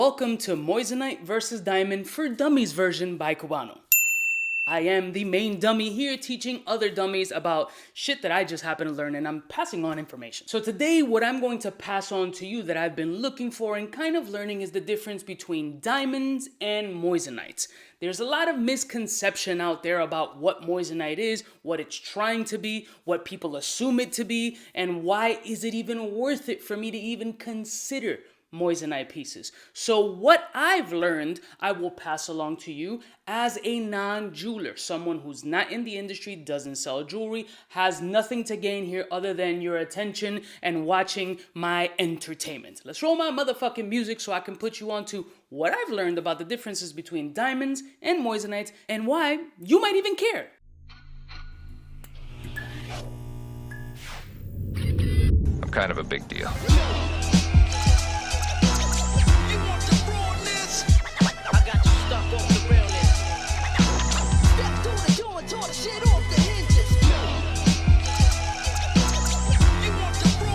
Welcome to Moissanite vs. Diamond for Dummies version by CUBAKNOW. I am the main dummy here teaching other dummies about shit that I just happen to learn, and I'm passing on information. So today what I'm going to pass on to you that I've been looking for and kind of learning is the difference between diamonds and moissanites. There's a lot of misconception out there about what moissanite is, what it's trying to be, what people assume it to be, and why is it even worth it for me to even consider moissanite pieces. So what I've learned, I will pass along to you as a non-jeweler, someone who's not in the industry, doesn't sell jewelry, has nothing to gain here other than your attention and watching my entertainment. Let's roll my motherfucking music so I can put you on to what I've learned about the differences between diamonds and moissanites and why you might even care. I'm kind of a big deal.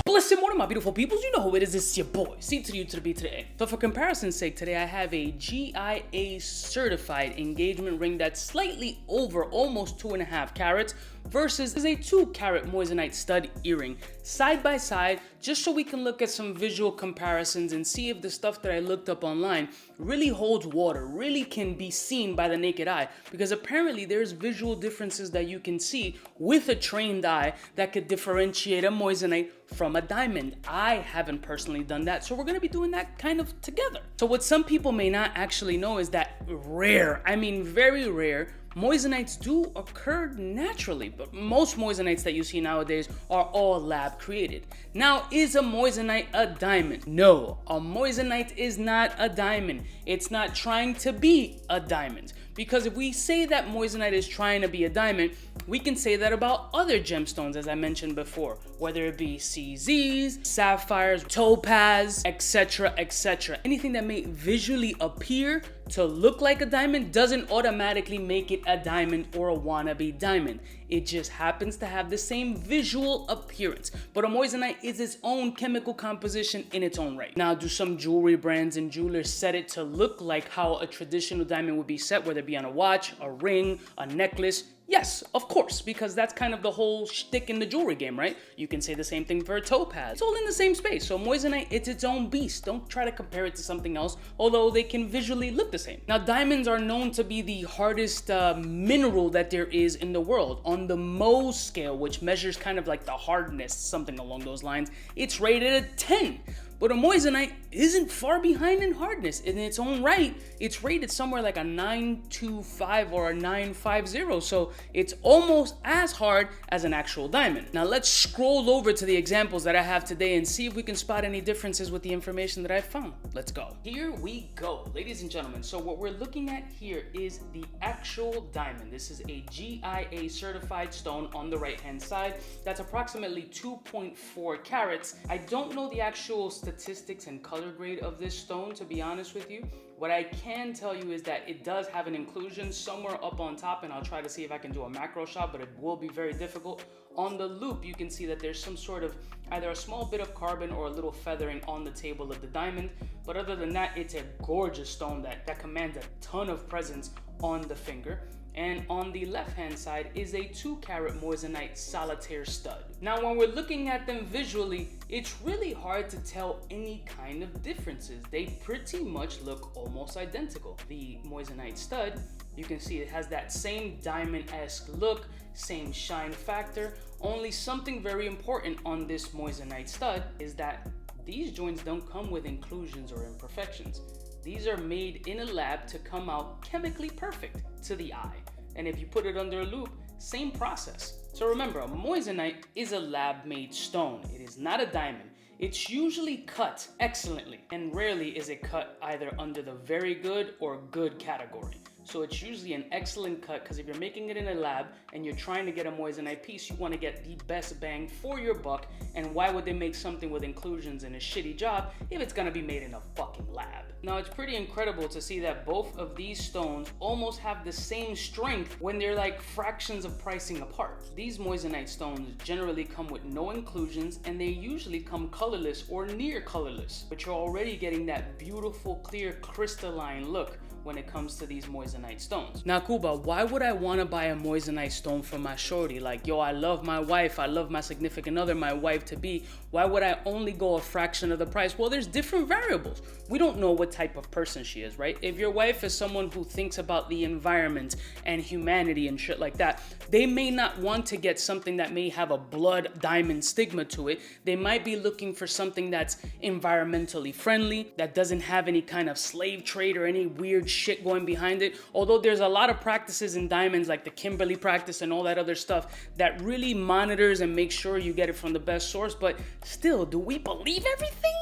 Listen, one of my beautiful peoples, you know who it is. It's your boy, C to the U to the B to the A. So for comparison's sake, today I have a GIA certified engagement ring that's slightly over almost 2.5 carats versus a 2-carat moissanite stud earring side by side, just so we can look at some visual comparisons and see if the stuff that I looked up online really holds water, really can be seen by the naked eye, because apparently there's visual differences that you can see with a trained eye that could differentiate a moissanite from a diamond. I haven't personally done that, so we're gonna be doing that kind of together. So what some people may not actually know is that rare, I mean very rare, moissanites do occur naturally, but most moissanites that you see nowadays are all lab created. Now, is a moissanite a diamond? No, a moissanite is not a diamond. It's not trying to be a diamond. Because if we say that moissanite is trying to be a diamond, we can say that about other gemstones, as I mentioned before, whether it be CZs, sapphires, topaz, etc., etc. Anything that may visually appear to look like a diamond doesn't automatically make it a diamond or a wannabe diamond. It just happens to have the same visual appearance. But a moissanite is its own chemical composition in its own right. Now, do some jewelry brands and jewelers set it to look like how a traditional diamond would be set, whether it be on a watch, a ring, a necklace? Yes, of course, because that's kind of the whole shtick in the jewelry game, right? You can say the same thing for a topaz. It's all in the same space. So moissanite, it's its own beast. Don't try to compare it to something else, although they can visually look the same. Now, diamonds are known to be the hardest mineral that there is in the world. On the Mohs scale, which measures kind of like the hardness, something along those lines, it's rated a 10. But a moissanite isn't far behind in hardness. In its own right, it's rated somewhere like a 925 or a 950. So it's almost as hard as an actual diamond. Now let's scroll over to the examples that I have today and see if we can spot any differences with the information that I found. Let's go. Here we go, ladies and gentlemen. So what we're looking at here is the actual diamond. This is a GIA certified stone on the right-hand side. That's approximately 2.4 carats. I don't know the actual statistics and color grade of this stone, to be honest with you. What I can tell you is that it does have an inclusion somewhere up on top, and I'll try to see if I can do a macro shot, but it will be very difficult. On the loop, you can see that there's some sort of either a small bit of carbon or a little feathering on the table of the diamond. But other than that, it's a gorgeous stone that commands a ton of presence on the finger. And on the left-hand side is a 2-carat moissanite solitaire stud. Now, when we're looking at them visually, it's really hard to tell any kind of differences. They pretty much look almost identical. The moissanite stud, you can see it has that same diamond-esque look, same shine factor. Only something very important on this moissanite stud is that these joints don't come with inclusions or imperfections. These are made in a lab to come out chemically perfect to the eye. And if you put it under a loupe, same process. So remember, a moissanite is a lab-made stone. It is not a diamond. It's usually cut excellently, and rarely is it cut either under the very good or good category. So it's usually an excellent cut, because if you're making it in a lab and you're trying to get a moissanite piece, you want to get the best bang for your buck. And why would they make something with inclusions in a shitty job if it's gonna be made in a fucking lab? Now, it's pretty incredible to see that both of these stones almost have the same strength when they're like fractions of pricing apart. These moissanite stones generally come with no inclusions, and they usually come colorless or near colorless, but you're already getting that beautiful, clear, crystalline look when it comes to these moissanite stones. Now, Cuba, why would I want to buy a moissanite stone for my shorty? Like, yo, I love my wife, I love my significant other, my wife-to-be. Why would I only go a fraction of the price? Well, there's different variables. We don't know what type of person she is, right? If your wife is someone who thinks about the environment and humanity and shit like that, they may not want to get something that may have a blood diamond stigma to it. They might be looking for something that's environmentally friendly, that doesn't have any kind of slave trade or any weird shit going behind it. Although there's a lot of practices in diamonds, like the Kimberly practice and all that other stuff, that really monitors and makes sure you get it from the best source. But still, do we believe everything?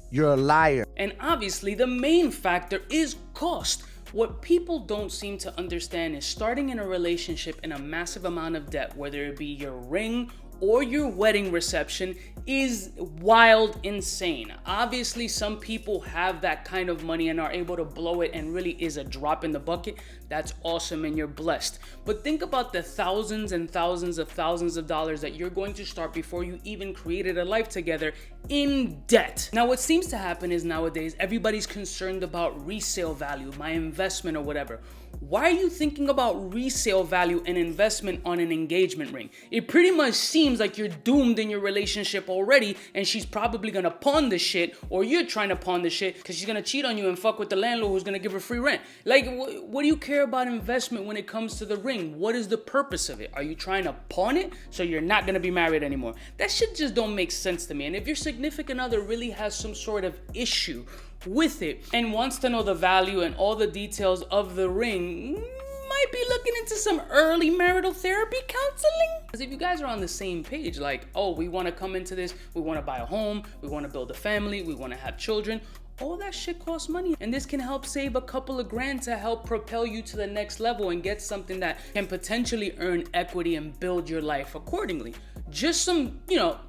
You're a liar. And obviously the main factor is cost. What people don't seem to understand is starting in a relationship in a massive amount of debt, whether it be your ring or your wedding reception, is wild, insane. Obviously, some people have that kind of money and are able to blow it and really is a drop in the bucket. That's awesome and you're blessed. But think about the thousands and thousands of dollars that you're going to start before you even created a life together in debt. Now, what seems to happen is nowadays everybody's concerned about resale value, my investment or whatever. Why are you thinking about resale value and investment on an engagement ring? It pretty much seems like you're doomed in your relationship already, and she's probably gonna pawn the shit, or you're trying to pawn the shit because she's gonna cheat on you and fuck with the landlord who's gonna give her free rent. Like, what do you care about investment when it comes to the ring? What is the purpose of it? Are you trying to pawn it so you're not gonna be married anymore? That shit just don't make sense to me. And if your significant other really has some sort of issue with it and wants to know the value and all the details of the ring, might be looking into some early marital therapy counseling. Because if you guys are on the same page, like, oh, we want to come into this, we want to buy a home, we want to build a family, we want to have children, all that shit costs money. And this can help save a couple of grand to help propel you to the next level and get something that can potentially earn equity and build your life accordingly. Just some,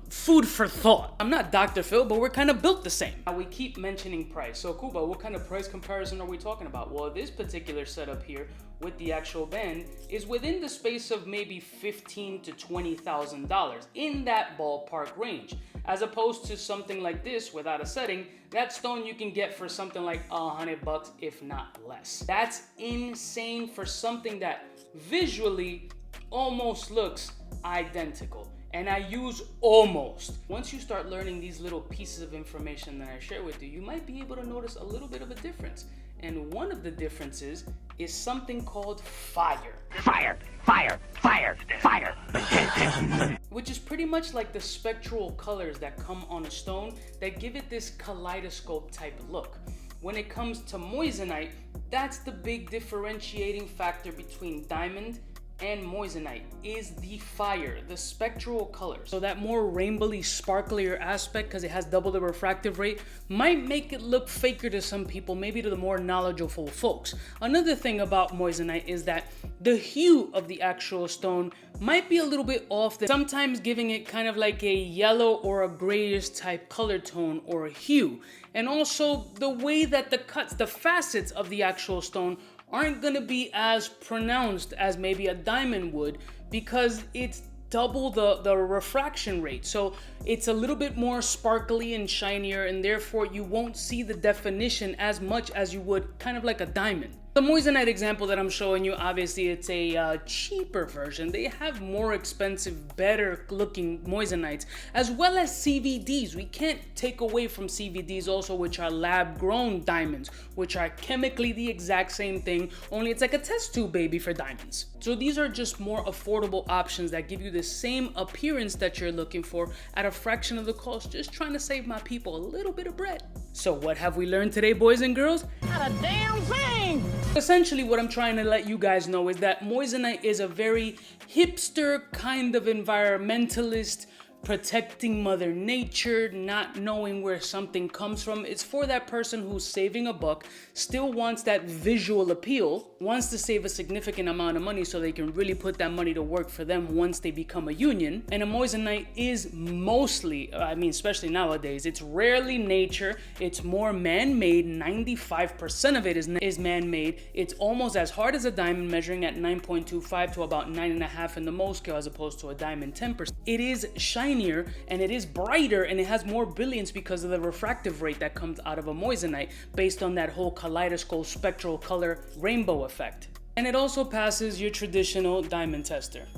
food for thought. I'm not Dr. Phil, but we're kind of built the same. Now, we keep mentioning price. So, Cuba, what kind of price comparison are we talking about? Well, this particular setup here with the actual band is within the space of maybe $15,000 to $20,000, in that ballpark range. As opposed to something like this without a setting, that stone you can get for something like $100, if not less. That's insane for something that visually almost looks identical. And I use almost. Once you start learning these little pieces of information that I share with you, you might be able to notice a little bit of a difference. And one of the differences is something called fire. Fire, fire, fire, fire. Which is pretty much like the spectral colors that come on a stone that give it this kaleidoscope type look. When it comes to moissanite, that's the big differentiating factor between diamond and moissanite, is the fire, the spectral colors. So that more rainbowy, sparklier aspect, because it has double the refractive rate, might make it look faker to some people, maybe to the more knowledgeable folks. Another thing about moissanite is that the hue of the actual stone might be a little bit off, sometimes giving it kind of like a yellow or a grayish type color tone or hue. And also the way that the cuts, the facets of the actual stone aren't gonna be as pronounced as maybe a diamond would, because it's double the refraction rate. So it's a little bit more sparkly and shinier, and therefore you won't see the definition as much as you would kind of like a diamond. The moissanite example that I'm showing you, obviously it's a cheaper version. They have more expensive, better looking moissanites, as well as CVDs. We can't take away from CVDs also, which are lab grown diamonds, which are chemically the exact same thing, only it's like a test tube baby for diamonds. So these are just more affordable options that give you the same appearance that you're looking for at a fraction of the cost, just trying to save my people a little bit of bread. So what have we learned today, boys and girls? Not a damn thing! Essentially, what I'm trying to let you guys know is that moissanite is a very hipster kind of environmentalist, protecting Mother Nature, not knowing where something comes from. It's for that person who's saving a buck, still wants that visual appeal, wants to save a significant amount of money so they can really put that money to work for them once they become a union. And a Moissanite is mostly, especially nowadays, it's rarely nature. It's more man-made. 95% of it is man-made. It's almost as hard as a diamond, measuring at 9.25 to about 9.5 in the most scale, as opposed to a diamond 10%. It is shinier and it is brighter and it has more brilliance because of the refractive rate that comes out of a Moissanite based on that whole kaleidoscope spectral color rainbow effect. And it also passes your traditional diamond tester.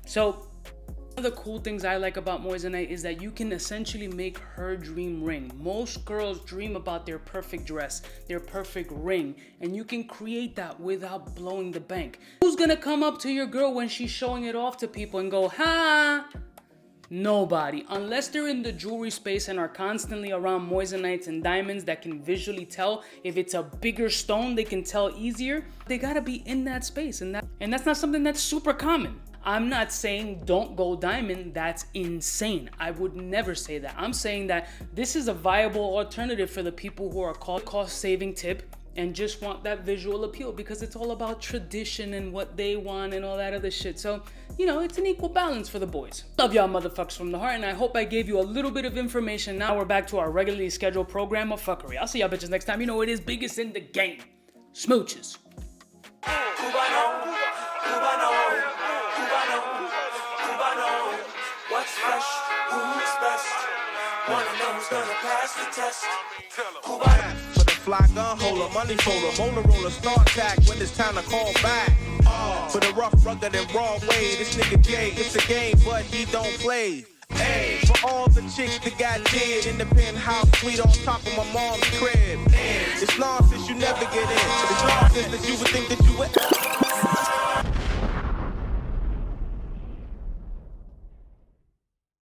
So one of the cool things I like about Moissanite is that you can essentially make her dream ring. Most girls dream about their perfect dress, their perfect ring, and you can create that without blowing the bank. Who's gonna come up to your girl when she's showing it off to people and go, ha? Nobody, unless they're in the jewelry space and are constantly around Moissanites and diamonds that can visually tell if it's a bigger stone, they can tell easier. They gotta be in that space, and that's not something that's super common. I'm not saying don't go diamond, that's insane. I would never say that. I'm saying that this is a viable alternative for the people who are cost saving tip and just want that visual appeal, because it's all about tradition and what they want and all that other shit. So, it's an equal balance for the boys. Love y'all motherfuckers from the heart, and I hope I gave you a little bit of information. Now we're back to our regularly scheduled program of fuckery. I'll see y'all bitches next time. You know it is biggest in the game. Smooches. What's fresh? Who's best? Wanna know who's gonna pass the test? For the fly gun holder, money folder, motor roller, start tag when it's time to call back. For the rough, rugged, and raw way, this nigga Jay, it's a game, but he don't play. Hey, for all the chicks that got dead in the penthouse suite on top of my mom's crib. It's nonsense, you never get in. It's nonsense that you would think that you